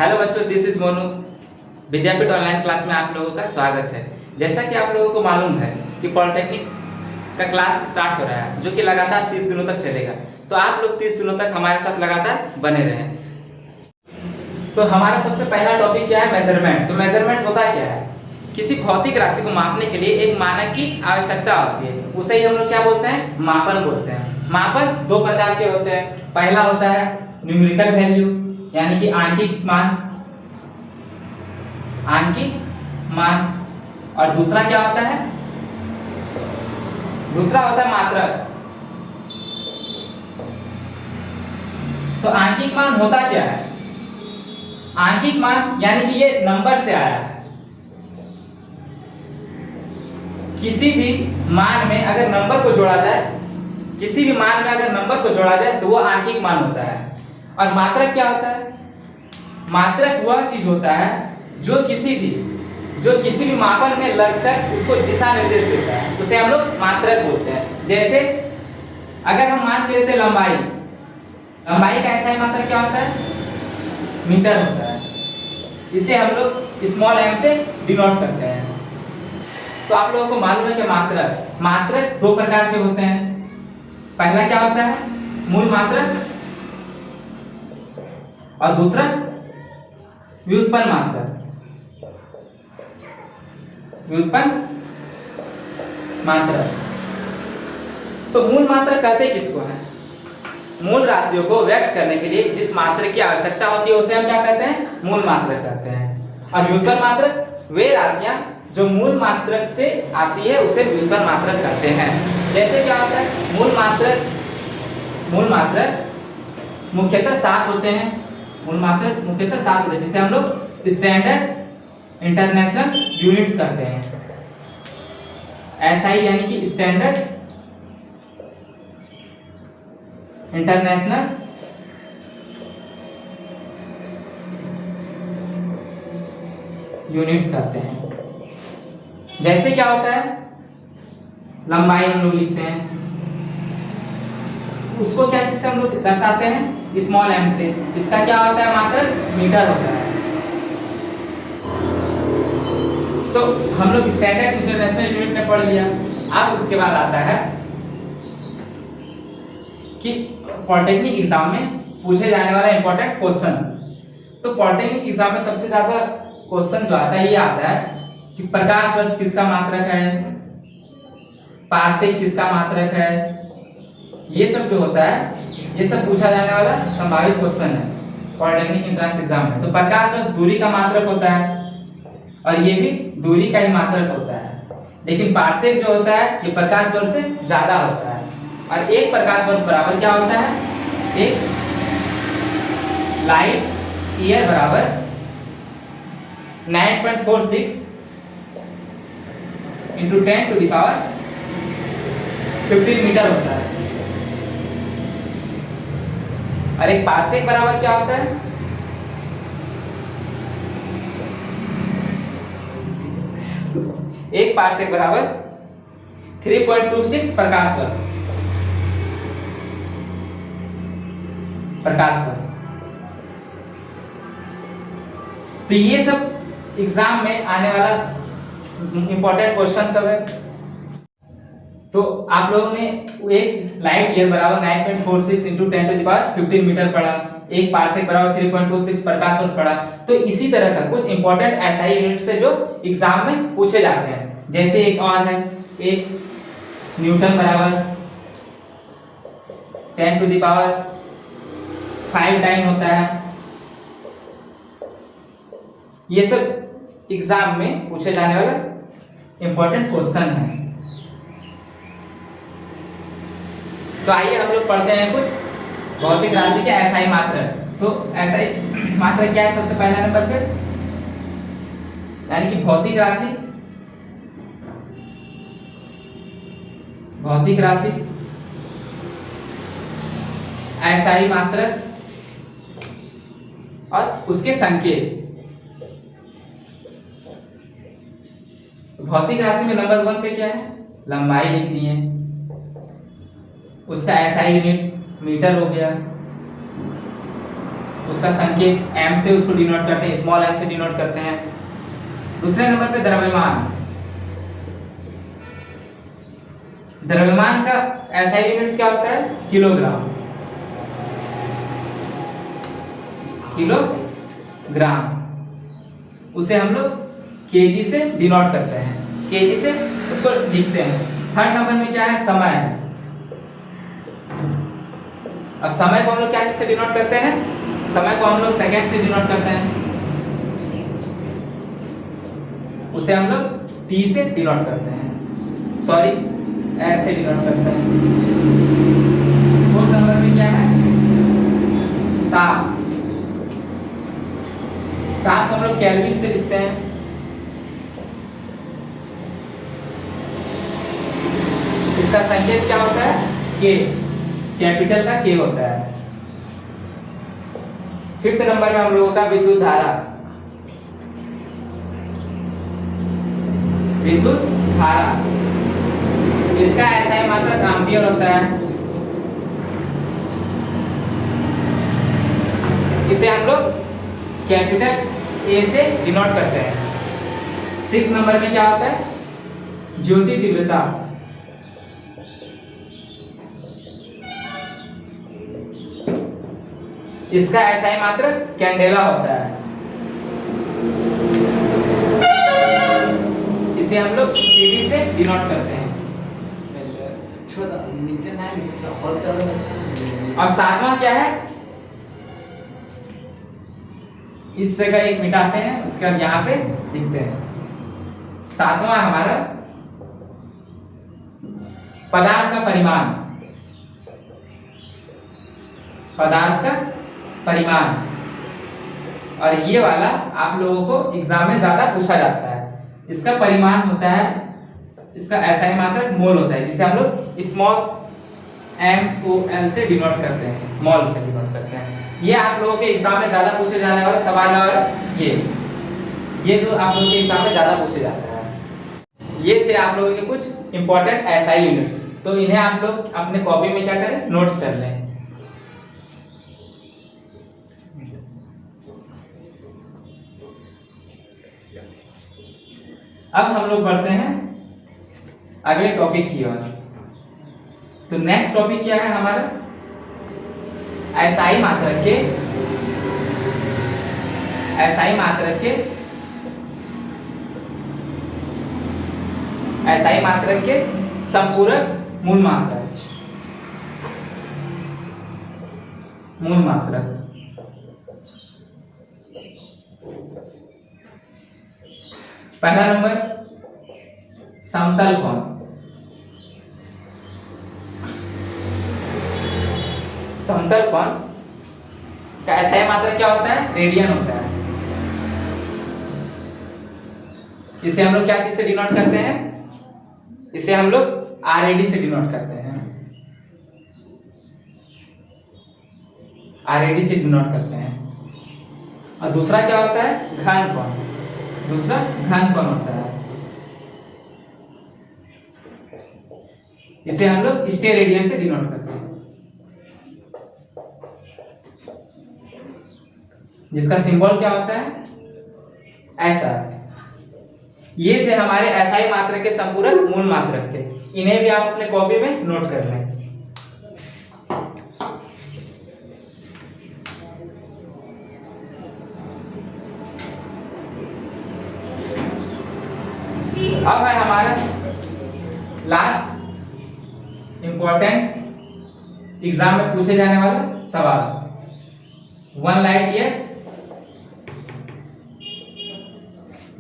Hello बच्चों, this is Monu. Vidyapeeth online class में आप लोगों का स्वागत है। जैसा कि आप लोगों को मालूम है कि पॉलिटेक्निक का क्लास स्टार्ट हो रहा है, जो कि लगातार 30 दिनों तक चलेगा। तो आप लोग 30 दिनों तक हमारे साथ लगातार बने रहें। तो हमारा सबसे पहला टॉपिक क्या है? मेजरमेंट। तो मेजरमेंट होता क्या है? किसी भौतिक राशि को मापने के लिए एक मानक की आवश्यकता होती है, उसे ही हम लोग क्या बोलते हैं? मापन बोलते हैं। मापन दो प्रकार के होते हैं। पहला होता है न्यूमेरिकल वैल्यू, यानी कि आंकिक मान। और दूसरा क्या होता है? दूसरा होता है मात्रक। तो आंकिक मान होता क्या है? आंकिक मान यानी कि ये नंबर से आया है। किसी भी मान में अगर नंबर को जोड़ा जाए, तो वो आंकिक मान होता है। और मात्रक क्या होता है? मात्रक वह चीज होता है जो किसी भी मापन में लगकर उसको दिशा निर्देश देता है, उसे हम लोग मात्रक बोलते हैं। जैसे अगर हम मान के लेते लंबाई का ऐसा ही मात्रक क्या होता है? मीटर होता है। इसे हम लोग स्मॉल m से डिनोट करते हैं। तो आप लोगों को मालूम है कि मात्रक दो प्रकार के होते हैं। पहला क्या होता है? मूल मात्रक, और दूसरा व्युत्पन्न मात्रक। तो मूल मात्रक कहते किसको है? मूल राशियों को व्यक्त करने के लिए जिस मात्रक की आवश्यकता होती है उसे हम क्या कहते हैं? मूल मात्रक कहते हैं। और व्युत्पन्न मात्रक वे राशियां जो मूल मात्रक से आती है उसे व्युत्पन्न मात्रक कहते हैं। जैसे क्या होता है? मूल मात्रक मुख्यतः 7 होते हैं। जिसे हम लोग स्टैंडर्ड इंटरनेशनल यूनिट्स कहते हैं। SI यानी कि स्टैंडर्ड इंटरनेशनल यूनिट्स कहते हैं। जैसे क्या होता है? लंबाई हम लोग लिखते हैं, उसको क्या चीज से हम लोग दर्शाते हैं? स्मॉल m से। इसका क्या होता है? मात्रक मीटर होता है। तो हम लोग स्टैंडर्ड इंटरनेशनल यूनिट में पढ़ लिया। अब उसके बाद आता है कि पॉलिटेक्निक एग्जाम में पूछे जाने वाला इंपॉर्टेंट क्वेश्चन। तो पॉलिटेक्निक एग्जाम में सबसे ज्यादा क्वेश्चन जो आता है ये आता है कि प्रकाश वर्ष किसका मात्रक है, पारसेक किसका मात्रक है। ये सब जो होता है ये सब पूछा जाने वाला संभावित क्वेश्चन है पॉलिटेक्निक एंट्रेंस एग्जाम में। तो प्रकाश वर्ष दूरी का मात्रक होता है और ये भी दूरी का ही मात्रक होता है। लेकिन पारसेक जो होता है ये प्रकाश वर्ष से ज्यादा होता है। और एक प्रकाश वर्ष बराबर क्या होता है? एक लाइट ईयर बराबर 9.46 into 10 to the power 15 metre होता है। और एक पारसेक बराबर क्या होता है? एक पारसेक बराबर 3.26 प्रकाश वर्ष। तो ये सब एग्जाम में आने वाला इंपॉर्टेंट क्वेश्चन सब है। तो आप लोगों ने एक लाइट ईयर बराबर 9.46 into 10 to the power 15 metre पढ़ा, एक पारसेक बराबर 3.26 प्रकाश वर्ष पढ़ा। तो इसी तरह का कुछ इंपॉर्टेंट SI यूनिट से जो एग्जाम में पूछे जाते हैं। जैसे एक और है, एक न्यूटन बराबर 10 टू द पावर 5 टाइम होता है। ये सब एग्जाम में पूछे जाने वाला इंपॉर्टेंट क्वेश्चन है। तो आइए हम लोग पढ़ते हैं कुछ भौतिक राशि के SI मात्रक। तो SI मात्रक क्या है? सबसे पहला नंबर पे यानी कि भौतिक राशि SI मात्रक और उसके संकेत। भौतिक राशि में नंबर 1 पे क्या है? लंबाई लिख दिए, उसका SI यूनिट मीटर हो गया। उसका संकेत m से उसको डिनोट करते हैं, स्मॉल m से डिनोट करते हैं। दूसरे नंबर पे द्रव्यमान। द्रव्यमान का SI यूनिट्स क्या होता है? किलोग्राम। किलोग्राम उसे हम लोग केजी से डिनोट करते हैं, केजी से उसको लिखते हैं। थर्ड नंबर में क्या है? समय। अब समय को हम लोग क्या चीज से डिनोट करते हैं? समय को हम लोग सेकंड से डिनोट करते हैं, उसे हम लोग t से डिनोट करते हैं, सॉरी s से डिनोट करते हैं। फोर्थ नंबर में क्या है? ताप। ताप को हम लोग केल्विन से लिखते हैं। इसका संकेत क्या होता है? K, कैपिटल का K होता है। फिफ्थ नंबर में हम लोगों का विद्युत धारा। विद्युत धारा, इसका SI मात्रक एम्पियर होता है। इसे हम लोग कैपिटल A से डिनोट करते हैं। सिक्स नंबर में क्या होता है? ज्योति तीव्रता। इसका SI मात्रक कैंडेला होता है। इसे हम लोग CD से डिनोट करते हैं। और सातवां क्या है? इस जगह एक मिटाते हैं, उसके बाद यहाँ पे लिखते हैं। सातवां हमारा पदार्थ का परिमाण। पदार्थ का परिमाण, और ये वाला आप लोगों को एग्जाम में ज्यादा पूछा जाता है। इसका परिमाण होता है, इसका SI मात्रक मोल होता है, जिसे हम लोग स्मॉल MOL से डिनोट करते हैं, मोल से डिनोट करते हैं। ये आप लोगों के एग्जाम में ज्यादा पूछे जाने वाला सवाल है। और ये तो आप लोगों के एग्जाम में ज्यादा पूछे जाता है। ये थे आप लोगों के कुछ इंपॉर्टेंट SI यूनिट्स, तो इन्हें आप लोग अपने कॉपी में क्या करें? नोट्स कर लें। अब हम लोग बढ़ते हैं अगले टॉपिक की ओर। तो नेक्स्ट टॉपिक क्या है हमारा? SI मात्रक के SI मात्रक के संपूरक मूल मात्रक। पहला नंबर समतल कोण। समतल कोण का SI मात्रक क्या होता है? रेडियन होता है। इसे हम लोग क्या चीज से डिनोट करते हैं? इसे हम लोग RAD से डिनोट करते हैं। RAD से डिनोट करते हैं। और दूसरा क्या होता है? घन कोण। दूसरा घन कोण होता है, इसे हम लोग स्टेरेडियन से डिनोट करते हैं, जिसका सिंबल क्या होता है? SR। ये थे हमारे SI मात्रक के संपूरक मूल मात्रक थे। इन्हें भी आप अपने कॉपी में नोट कर लें। अब है हमारा लास्ट इंपॉर्टेंट एग्जाम में पूछे जाने वाला सवाल। 1 लाइट ईयर,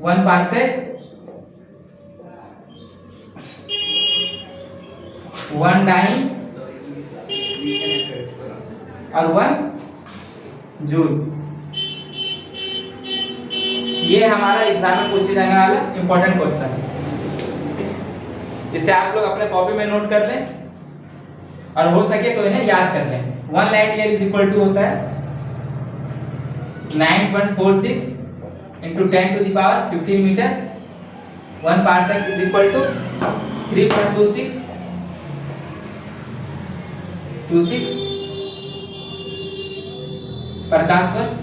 1 पार्सेक, 1 डाइन और 1 जूल। ये हमारा एग्जाम में पूछे जाने वाला इंपॉर्टेंट क्वेश्चन है। इसे आप लोग अपने कॉपी में नोट कर लें, और हो सके तो इन्हें याद कर लें। 1 light year is equal to होता है 9.46 into 10 to the power 15 metre. 1 parsec is equal to 3.26 26 प्रकाश वर्ष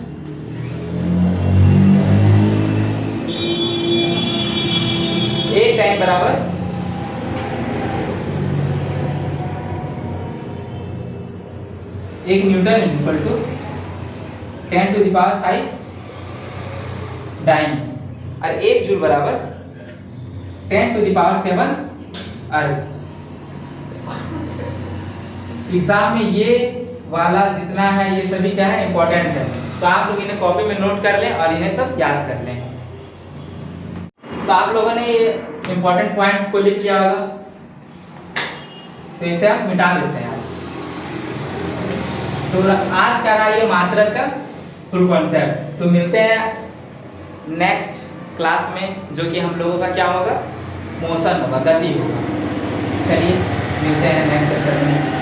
एक टाइम बराबर एक newton is equal to 10⁵ dyne और एक जूल बराबर 10⁷ अर्ग। एग्जाम में ये वाला जितना है ये सभी क्या है इंपॉर्टेंट है, तो आप लोग इन्हें कॉपी में नोट कर लें और इन्हें सब याद कर लें। तो आप लोगों ने ये इंपॉर्टेंट पॉइंट्स को लिख लिया होगा, तो इसे आप मिटा लेते हैं। तो आज का रहा ये मात्रक का फुल कॉन्सेप्ट। तो मिलते हैं नेक्स्ट क्लास में, जो कि हम लोगों का क्या होगा, मोशन होगा, गति होगा। चलिए मिलते हैं नेक्स्ट सेक्टर में।